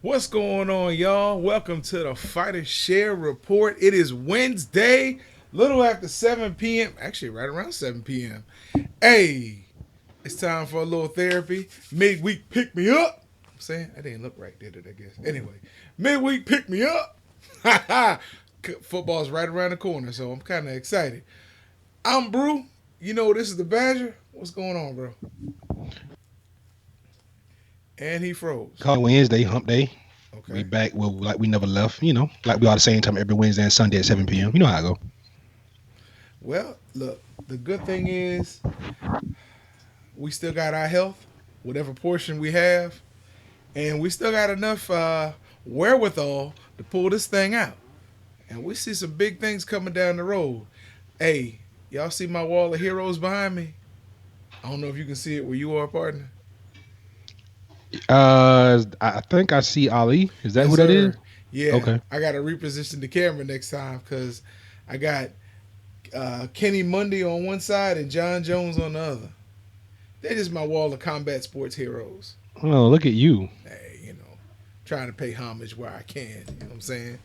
What's going on, y'all? Welcome to the Fighter Share Report. It is Wednesday, little after 7 p.m. Actually, right around 7 p.m. Hey, it's time for a little therapy. Midweek pick me up. I'm saying I didn't look right, did it? I guess. Anyway, midweek pick me up. Ha ha. Football's right around the corner, so I'm kind of excited. I'm Brew. You know this is the Badger. What's going on, bro? And he froze. Call it Wednesday, hump day. We Okay. back well like we never left, like we all the same time every Wednesday and Sunday at 7 p.m. You know how I go. Well, look. The good thing is we still got our health, whatever portion we have, and we still got enough wherewithal to pull this thing out. And we see some big things coming down the road. Hey, y'all see my wall of heroes behind me? I don't know if you can see it where you are, partner. I think I see Ali. Is that Yes, who that is? sir. Yeah, Okay. I got to reposition the camera next time because I got Kenny Mundy on one side and John Jones on the other. They're just my wall of combat sports heroes. Oh, look at you. Hey, trying to pay homage where I can. You know what I'm saying?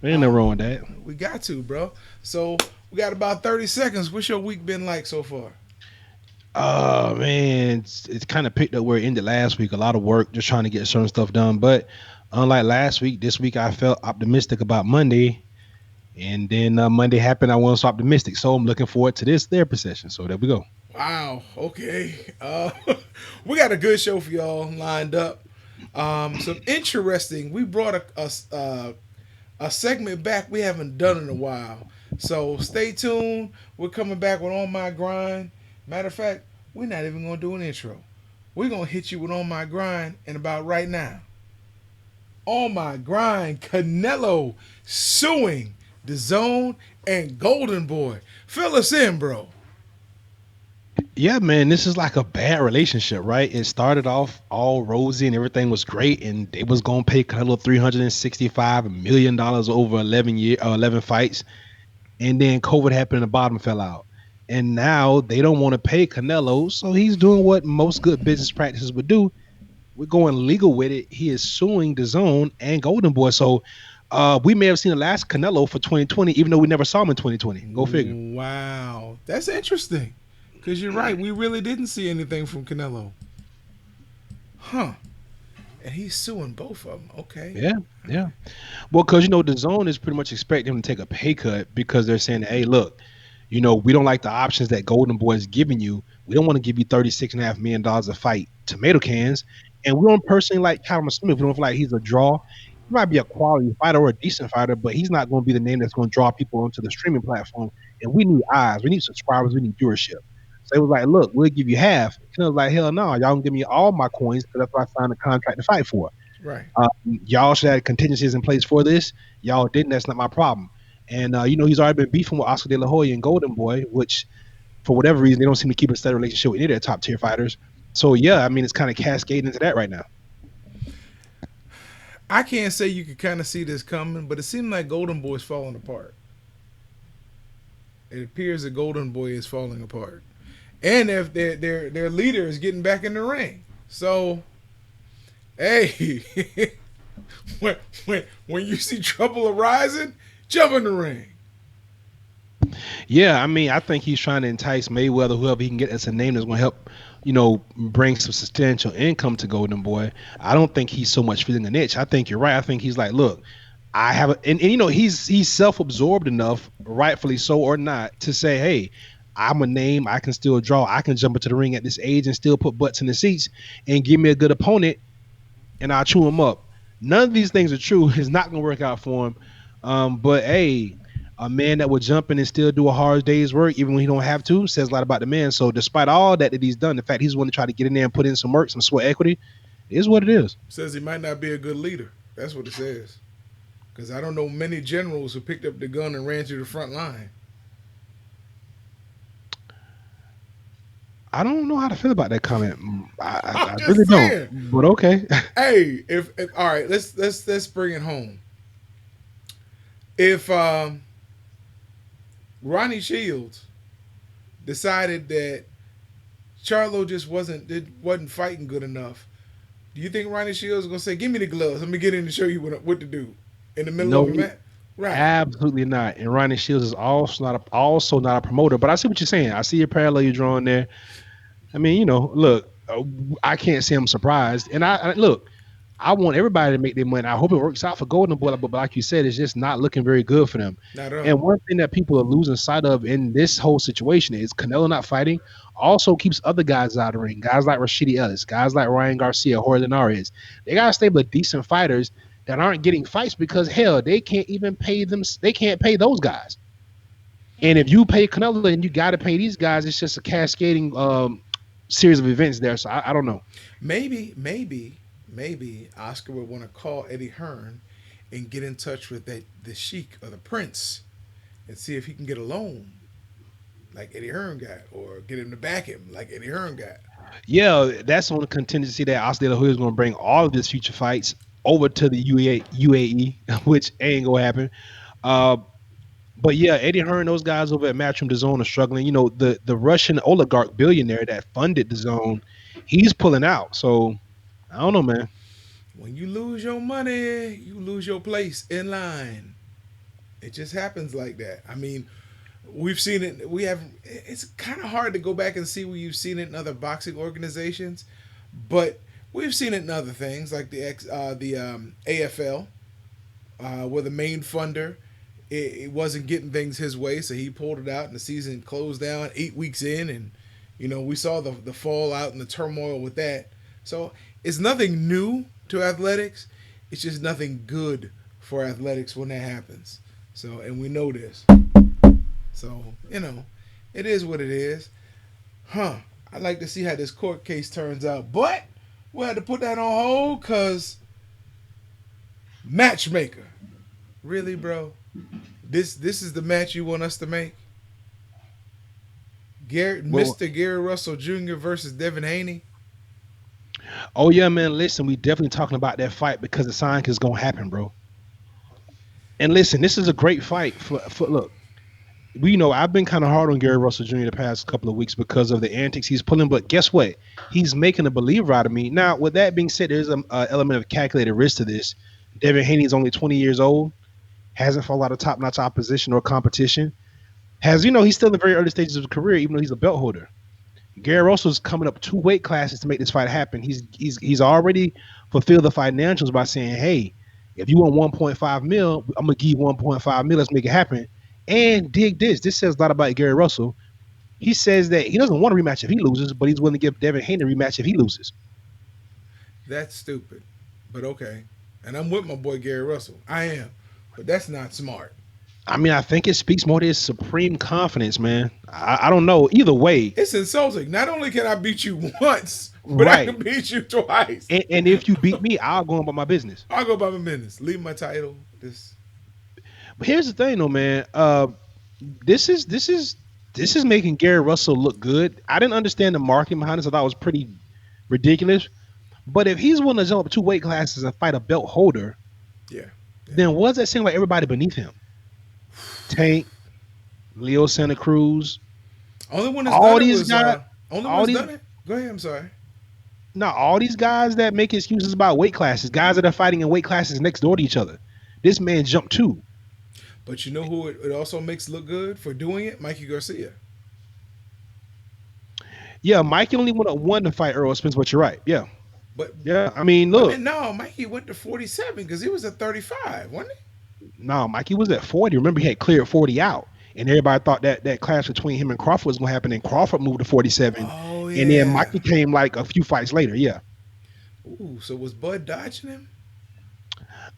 Ain't no Um, wrong with that. we got to, bro. So we got about 30 seconds. What's your week been like so far? Oh man, it's kind of picked up where it ended last week. A lot of work, just trying to get certain stuff done. But unlike last week, this week I felt optimistic about Monday, and then Monday happened. I wasn't so optimistic, so I'm looking forward to this therapy session. So there we go. Wow. Okay. We got a good show for y'all lined up. Some interesting. We brought a segment back we haven't done in a while. So stay tuned. We're coming back with On My Grind. Matter of fact, we're not even gonna do an intro. We're gonna hit you with On My Grind and about right now. On My Grind, Canelo suing the Zone and Golden Boy. Fill us in, bro. Yeah, man, this is like a bad relationship, right? It started off all rosy and everything was great, and they was gonna pay Canelo $365 million over 11 fights, and then COVID happened and the bottom fell out, and now they don't want to pay Canelo, so he's doing what most good business practices would do. We're going legal with it. He is suing the Zone and Golden Boy, so we may have seen the last Canelo for 2020, even though we never saw him in 2020. Go figure. Wow. That's interesting. Because you're right. We really didn't see anything from Canelo. Huh. And he's suing both of them. Okay. Yeah, yeah. Well, because the zone is pretty much expecting him to take a pay cut because they're saying, "Hey, look, we don't like the options that Golden Boy is giving you. We don't want to give you $36.5 million a fight tomato cans, and we don't personally like Callum Smith. We don't feel like he's a draw. He might be a quality fighter or a decent fighter, but he's not going to be the name that's going to draw people onto the streaming platform. And we need eyes, we need subscribers, we need viewership. So it was like, look, we'll give you half. And I was like, hell no, y'all can give me all my coins because that's what I signed a contract to fight for. Right. Y'all should have contingencies in place for this. Y'all didn't. That's not my problem. And he's already been beefing with Oscar De La Hoya and Golden Boy, which for whatever reason they don't seem to keep a steady relationship with any of their top tier fighters. So yeah, I mean it's kind of cascading into that right now. I can't say you could kind of see this coming, but it seemed like Golden Boy's falling apart. It appears that Golden Boy is falling apart. And if their leader is getting back in the ring. So, hey, when you see trouble arising, jump in the ring. Yeah, I mean I think he's trying to entice Mayweather, whoever he can get as a name that's going to help, bring some substantial income to Golden Boy. I don't think he's so much feeling a niche. I think you're right. I think he's like, look, I have a, and he's self-absorbed enough, rightfully so or not, to say, hey, I'm a name. I can still draw. I can jump into the ring at this age and still put butts in the seats and give me a good opponent, and I'll chew him up. None of these things are true. It's not going to work out for him. But hey, a man that would jump in and still do a hard day's work, even when he don't have to, says a lot about the man. So despite all that he's done, the fact he's willing to try to get in there and put in some work, some sweat equity, is what it is. Says he might not be a good leader. That's what it says. Because I don't know many generals who picked up the gun and ran to the front line. I don't know how to feel about that comment. I'm I just really don't. saying. But okay. Hey, if all right, let's bring it home. If Ronnie Shields decided that Charlo just wasn't fighting good enough, Do you think Ronnie Shields is gonna say, "Give me the gloves. Let me get in and show you what to do" in the middle of a No, match? Right. absolutely not. And Ronnie Shields is also not a promoter. But I see what you're saying. I see your parallel you're drawing there. I mean, look, I can't say I'm surprised. And I look, I want everybody to make their money. I hope it works out for Golden Boy, but like you said, it's just not looking very good for them. Not at all. And one thing that people are losing sight of in this whole situation is Canelo not fighting also keeps other guys out of the ring. Guys like Rashidi Ellis, guys like Ryan Garcia, Jorge Linares. They got a stable of decent fighters that aren't getting fights because hell, they can't even pay them. They can't pay those guys. And if you pay Canelo and you got to pay these guys, it's just a cascading series of events there. So I don't know. Maybe Oscar would want to call Eddie Hearn and get in touch with the Sheik or the Prince and see if he can get a loan like Eddie Hearn got, or get him to back him like Eddie Hearn got. Yeah, that's on the contingency that Oscar De La Hoya is going to bring all of his future fights over to the UAE, which ain't gonna happen. Uh, but yeah, Eddie Hearn, those guys over at Matchroom DAZN are struggling. The Russian oligarch billionaire that funded the zone, he's pulling out. So I don't know, man. When you lose your money, you lose your place in line. It just happens like that. I mean, we've seen it. We have. It's kind of hard to go back and see where you've seen it in other boxing organizations, but we've seen it in other things like the AFL, where the main funder it wasn't getting things his way, so he pulled it out, and the season closed down 8 weeks in, and we saw the fallout and the turmoil with that. So it's nothing new to athletics. It's just nothing good for athletics when that happens. So, and we know this. So, it is what it is. Huh. I'd like to see how this court case turns out. But we had to put that on hold because matchmaker. Really, bro? This is the match you want us to make? Well, Mr. Gary Russell Jr. versus Devin Haney? oh yeah, man. Listen, we definitely talking about that fight because the sign is gonna happen, bro. And listen, this is a great fight. For look, I've been kind of hard on Gary Russell Jr. the past couple of weeks because of the antics he's pulling. But guess what? He's making a believer out of me. Now, with that being said, there's an element of calculated risk to this. Devin Haney is only 20 years old, hasn't fought a lot of top-notch opposition or competition. He's still in the very early stages of his career, even though he's a belt holder. Gary Russell's coming up two weight classes to make this fight happen. He's already fulfilled the financials by saying, "Hey, if you want 1.5 mil, I'm gonna give you 1.5 mil. Let's make it happen." And dig this. This says a lot about Gary Russell. He says that he doesn't want a rematch if he loses, but he's willing to give Devin Haney a rematch if he loses. That's stupid. But okay. And I'm with my boy Gary Russell. I am. But that's not smart. I mean, I think it speaks more to his supreme confidence, man. I don't know. Either way, It's insulting. Not only can I beat you once, but I right. can beat you twice. And if you beat me, I'll go on about my business. I'll go by my business. Leave my title. This But here's the thing, though, man. This is making Gary Russell look good. I didn't understand the marketing behind this. I thought it was pretty ridiculous. But if he's willing to jump up two weight classes and fight a belt holder, yeah. then what does that seem like everybody beneath him? Tank, Leo Santa Cruz, Only one that's all done it these was guys, only all one's these done it. Go ahead, I'm sorry. no, all these guys that make excuses about weight classes, guys that are fighting in weight classes next door to each other. This man jumped two. But you know who it also makes look good for doing it? Mikey Garcia. Yeah, Mikey only went up one to fight Earl Spence, but you're right. Yeah. But Yeah. I mean, I look, mean, no, Mikey went to 47 because he was at 35, wasn't no, Mikey was at 40. Remember, he had cleared 40 out. And everybody thought that clash between him and Crawford was going to happen. And Crawford moved to he? 47. Oh And then yeah. Mikey came like a few fights later. Yeah. Ooh, so was Bud dodging him?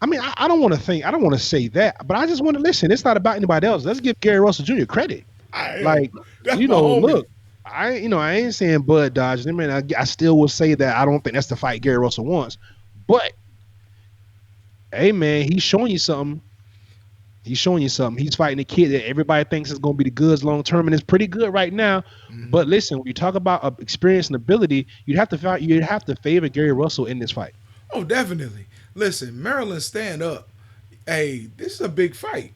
I mean, I don't want to think, I don't want to say that, but I just want to listen. It's not about anybody else. Let's give Gary Russell Jr. credit. I am. Like, That's my homie. look, I ain't saying Bud dodged him, and I still will say that I don't think that's the fight Gary Russell wants. But hey, man, he's showing you something. He's showing you something. He's fighting a kid that everybody thinks is going to be the goods long term, and it's pretty good right now. Mhm. But listen, when you talk about experience and ability, you'd have to favor Gary Russell in this fight. Oh, definitely. Listen, Maryland, stand up. Hey, this is a big fight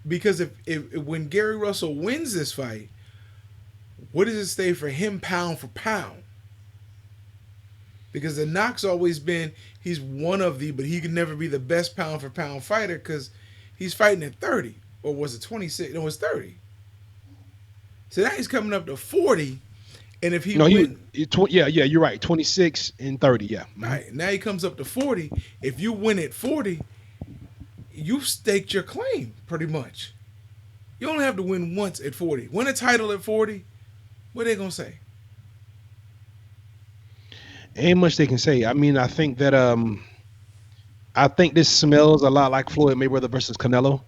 because if when Gary Russell wins this fight, what does it stay for him pound for pound? because the knock's always been he's one of the, but he can never be the best pound for pound fighter because he's fighting at 30, or was it 26? No, it was 30. So now he's coming up to 40, and if he No, win, yeah, you're right. 26 and 30, yeah. all right, now he comes up to 40. If you win at 40, you've staked your claim pretty much. You only have to win once at 40. Win a title at 40, what are they gonna say? Ain't much they can say. I mean, I think this smells a lot like Floyd Mayweather versus Canelo.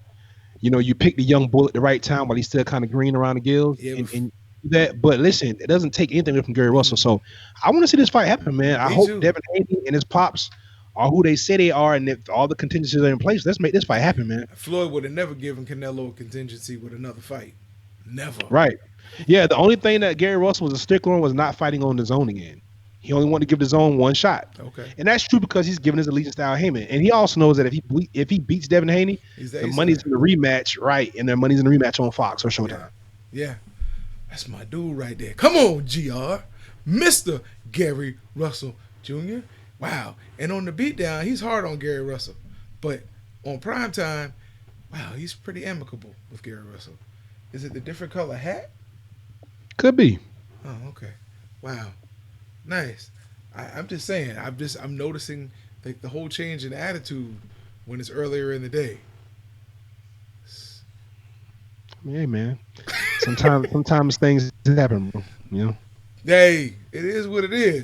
You know, you pick the young bull at the right time while he's still kind of green around the gills, Yeah, and that. But listen, it doesn't take anything away from Gary Russell. So I want to see this fight happen, man. I me hope too. Devin Haney and his pops are who they say they are, and if all the contingencies are in place, let's make this fight happen, man. Floyd would have never given Canelo a contingency with another fight. Never. Right? Yeah. The only thing that Gary Russell was a stickler on was not fighting on the zone again. He only wanted to give the zone one shot, Okay. and that's true because he's giving his allegiance to Al Heyman, and he also knows that if he beats Devin Haney, He's the the money's ace. in the rematch, right? And their money's in the rematch on Fox or Yeah. Showtime. Yeah. That's my dude right there. Come on, GR. Mr. Gary Russell Jr. Wow. And on the beatdown, he's hard on Gary Russell. But on prime time, wow, he's pretty amicable with Gary Russell. Is it the different color hat? Could be. Oh, okay. Wow. Nice. I'm just saying, I'm noticing like the whole change in attitude when it's earlier in the day. Hey, man. Sometimes things happen, bro. You know. Hey, it is what it is.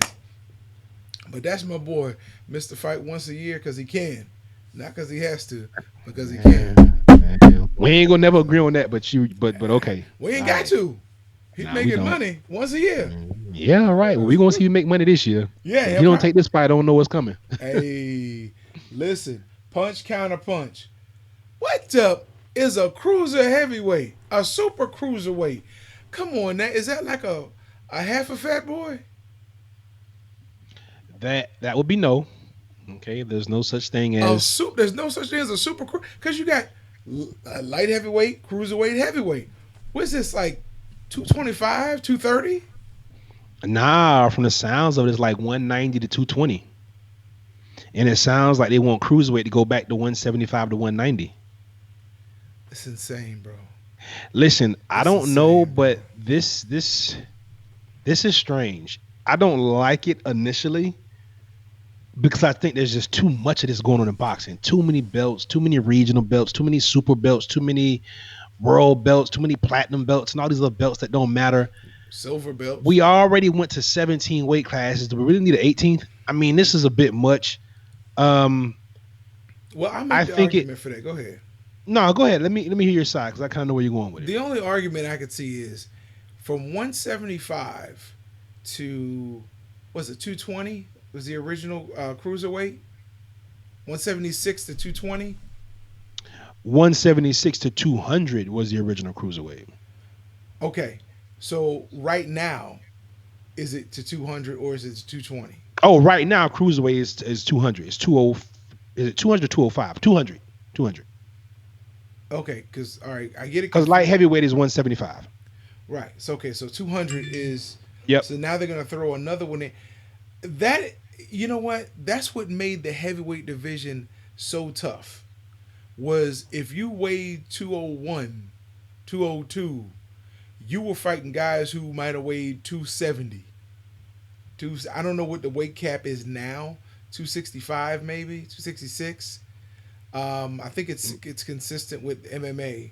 But that's my boy, Mr. Fight once a year because he can. Not because he has to, because he can. We ain't gonna never agree on that, but okay. We ain't All got right. to. He's Nah, we making don't. money once a year. Yeah, all right. Well, we gonna see you make money this year. Yeah, If you don't take this fight, I don't know what's coming. Hey, listen, punch counter punch. What up is a cruiser heavyweight, a super cruiserweight? Come on, now is that like a half a fat boy? That would be no. Okay, there's no such thing A as There's no such thing as a super because you got a light heavyweight, cruiserweight, heavyweight. What's this like? 225, 230? nah. From the sounds of it, it's like 190 to 220, and it sounds like they want cruiserweight to go back to 175 to 190. It's insane, bro. Listen, I That's don't know, insane, but this is strange. I don't like it initially because I think there's just too much of this going on in boxing. Too many belts, too many regional belts, too many super belts, too many world belts, too many platinum belts, and all these other belts that don't matter. Silver belts. We already went to 17 weight classes. Do we really need an 18th? I mean, this is a bit much. Well, I make I the think argument for that. Go ahead. No, go ahead. Let me hear your side because I kind of know where you're going with it. The only argument I could see is from 175 to was it 220? Was the original cruiserweight? 176 to 220? 176 to 200 was the original cruiserweight. Okay. So right now, is it to 200 or is it to 220? Oh, right now cruiserweight is 200. It's 20. Is it 200 or 205? 200. 200. Okay, because all right, I get it. Because light heavyweight is 175. Right. So okay, so 200 is. Yep. So now they're gonna throw another one in. That you know what? That's what made the heavyweight division so tough. Was if you weighed 201, 202, you were fighting guys who might have weighed 270. I don't know what the weight cap is now. 265 maybe 266. I think it's consistent with MMA.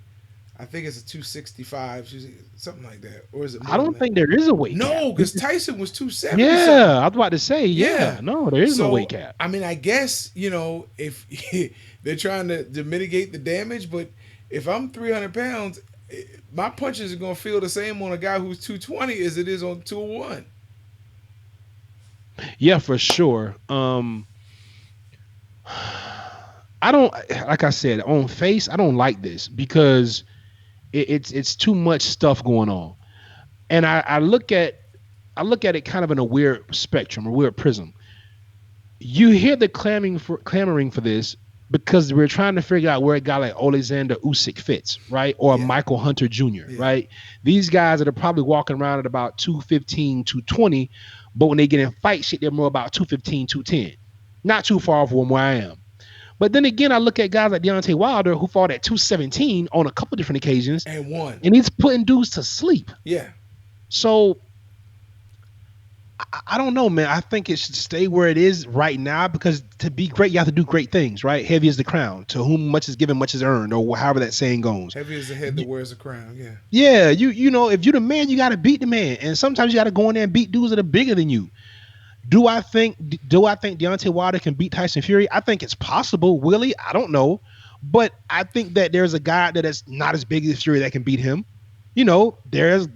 I think it's a 265, something like that, or is it? I don't think there is a weight cap. No, because Tyson was 270. Yeah, I was about to say. Yeah, Yeah. no, there is no weight cap. I mean, I guess if they're trying to mitigate the damage, but if I'm 300 pounds, my punches are gonna feel the same on a guy who's 220 as it is on 201. Yeah, for sure. I don't like I said on face. I don't like this because it's too much stuff going on, and I look at it kind of in a weird spectrum, a weird prism. You hear the clamoring for this because we're trying to figure out where a guy like Alexander Usyk fits, right? Or Yeah. Michael Hunter Jr., Yeah. right? These guys that are probably walking around at about 215, 220, But when they get in fight shit, they're more about 215, 210. Not too far from where I am. But then again, I look at guys like Deontay Wilder who fought at 217 on a couple different occasions, and won. and he's putting dudes to sleep. Yeah. So I don't know, man. I think it should stay where it is right now because to be great, you have to do great things, right? Heavy is the crown. To whom much is given, much is earned, or however that saying goes. Heavy is the head that wears the crown. Yeah. Yeah, you know, if you're the man, you got to beat the man, and sometimes you got to go in there and beat dudes that are bigger than you. Do I think Deontay Wilder can beat Tyson Fury? I think it's possible. Will he? I don't know, but I think that there's a guy that is not as big as Fury that can beat him. You know, there's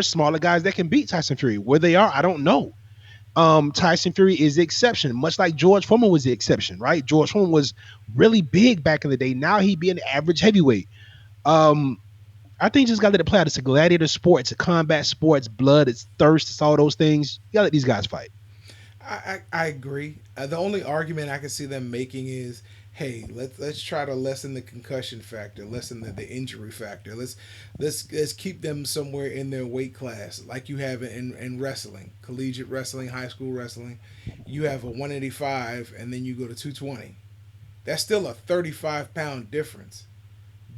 smaller guys that can beat Tyson Fury. Where they are, I don't know. Tyson Fury is the exception, much like George Foreman was the exception, right? George Foreman was really big back in the day. Now he'd be an average heavyweight. I think you just gotta let it play out. It's a gladiator sport, it's a combat sport, it's blood, it's thirst, it's all those things. You gotta let these guys fight. I agree. The only argument I can see them making is, hey, let's try to lessen the concussion factor, lessen the injury factor. Let's keep them somewhere in their weight class, like you have in wrestling, collegiate wrestling, high school wrestling. You have a 185, and then you go to 220. That's still a 35-pound difference,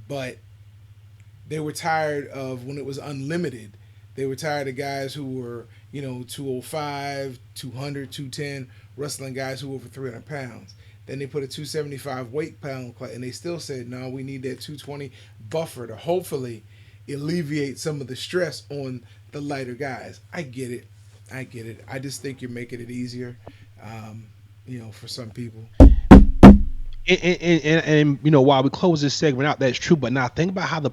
but they were tired of when it was unlimited. They were tired of guys who were, 205, 200, 210, wrestling guys who were over 300 pounds. Then they put a 275 weight pound class, and they still said, no, we need that 220 buffer to hopefully alleviate some of the stress on the lighter guys. I get it. I just think you're making it easier, for some people. And while we close this segment out, that's true. But now think about how not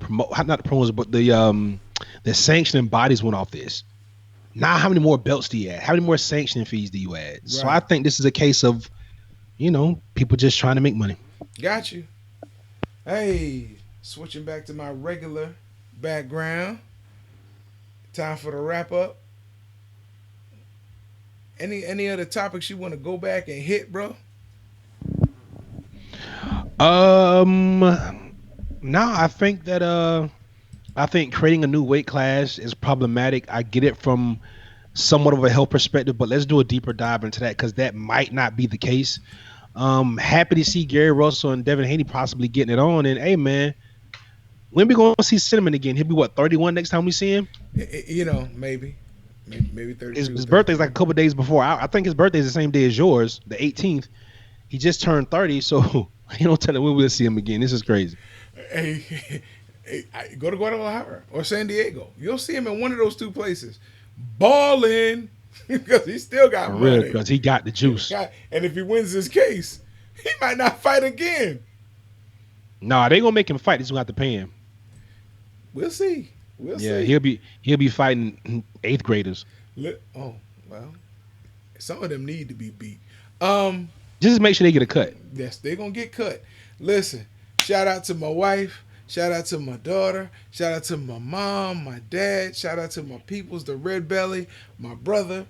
the promoters, but the sanctioning bodies went off this. Now, how many more belts do you add? How many more sanctioning fees do you add? Right. So I think this is a case of, people just trying to make money. Got you. Hey, switching back to my regular background. Time for the wrap up. Any other topics you want to go back and hit, bro? No, I think that I think creating a new weight class is problematic. I get it from somewhat of a health perspective, but let's do a deeper dive into that because that might not be the case. Happy to see Gary Russell and Devin Haney possibly getting it on. And hey, man, when we going to see Cinnamon again? He'll be 31 next time we see him? Maybe 32. His birthday's like a couple days before. I think his birthday's the same day as yours, the 18th. He just turned 30, so you don't tell him when we'll see him again. This is crazy. Hey, go to Guadalajara or San Diego. You'll see him in one of those two places. Balling because he still got money. Because he got the juice. And if he wins this case, he might not fight again. Nah, they gonna make him fight. He's gonna have to pay him. We'll see. Yeah, he'll be fighting 8th graders. Oh well, some of them need to be beat. Just make sure they get a cut. Yes, they're gonna get cut. Listen, shout out to my wife. Shout out to my daughter. Shout out to my mom, my dad. Shout out to my peoples, the Red Belly, my brother.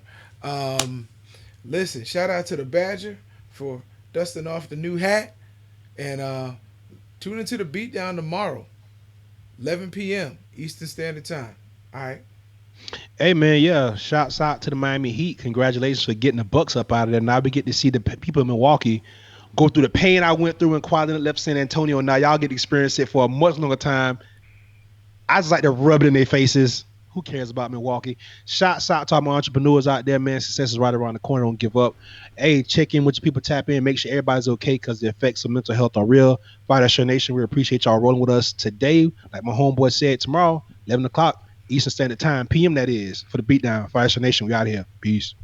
Listen, shout out to the Badger for dusting off the new hat. And tune into the Beatdown tomorrow, 11 p.m. Eastern Standard Time. All right. Hey, man, yeah. Shouts out to the Miami Heat. Congratulations for getting the Bucks up out of there. Now we get to see the people in Milwaukee go through the pain I went through in Quality left San Antonio. Now y'all get to experience it for a much longer time. I just like to rub it in their faces. Who cares about Milwaukee? Shouts out to all my entrepreneurs out there, man. Success is right around the corner. Don't give up. Hey, check in with your people. Tap in. Make sure everybody's okay because the effects of mental health are real. Fight Us Your Nation. We appreciate y'all rolling with us today. Like my homeboy said, tomorrow, 11 o'clock, Eastern Standard Time, PM that is, for the Beatdown. Fight Us Your Nation. We out here. Peace.